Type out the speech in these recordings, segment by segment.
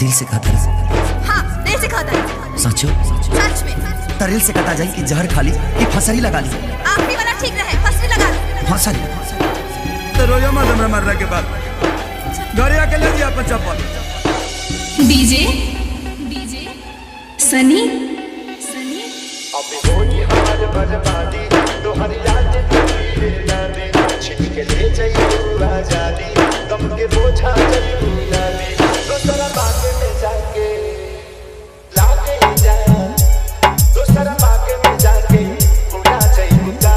दिल से कहता है। हाँ, दिल से कहता है। सचो सच में। तरिल से कहता जाई कि जहर खा ली कि फसरी लगा ली। आखिरी वाला ठीक रहे, फसरी लगा ली। फसरी तो रोयो मत हमरा मरने के बाद घरे आके ले दिया अपन चप्पल। डीजे सनी अभी होई हमारे बर्बादी तोहरी याद तेरी नानी छिनके ले जाइयो आजादी गम के बोझा चली नानी दूसरा बाग में जाके लाके जा दूसरा बाग में जाके उड़ा जाइयो का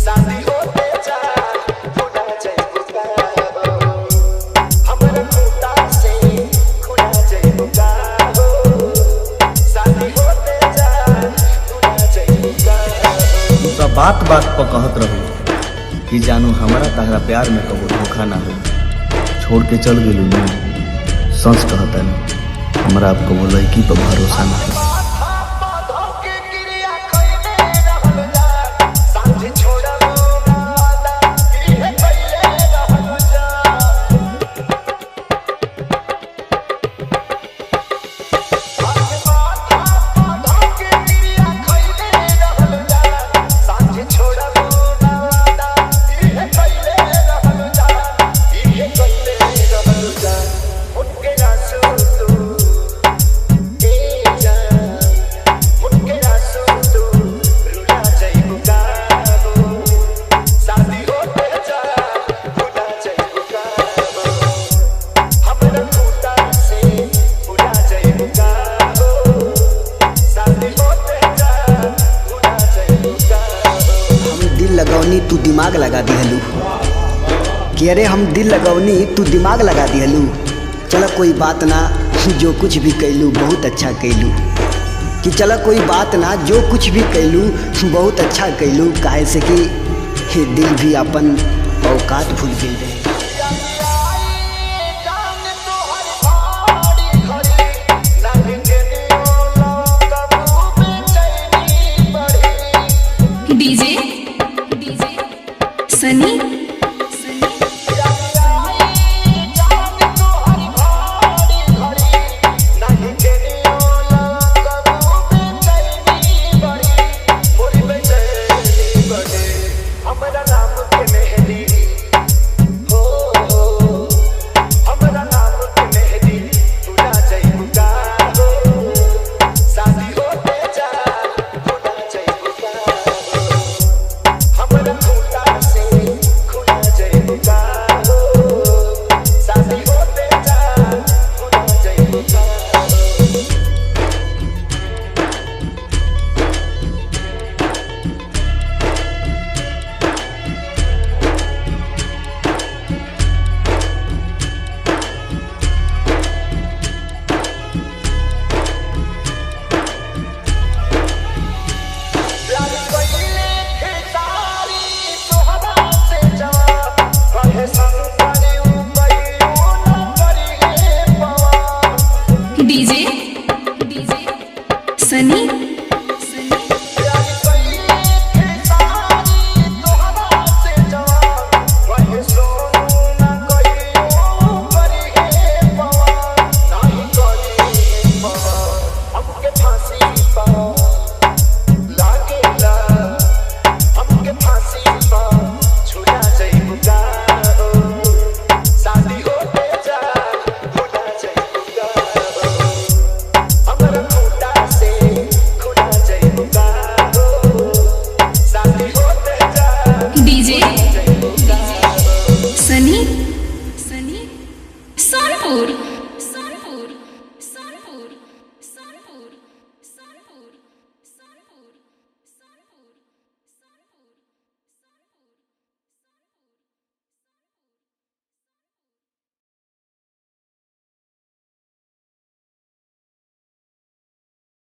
शादी होते जा उड़ा जाइयो का हमरा खुदा से खुदा जाइयो का बात बात पर कहत रहू कि जानू हमारा तहरा प्यार में कबो धोखा ना हो। छोड़ के चल गेलू ना, सच कहता नहीं हमारा आपको वो लड़की पर भरोसा नहीं। लगौनी तू दिमाग लगा दिहलू कि अरे हम दिल लगौनी तू दिमाग लगा दिहलू। चलो कोई बात ना, जो कुछ भी कैलू बहुत अच्छा कैलू। कि चलो कोई बात ना, जो कुछ भी कैलू बहुत अच्छा कैलू। काहे से कि दिल भी अपन औकात भूल गई रहे।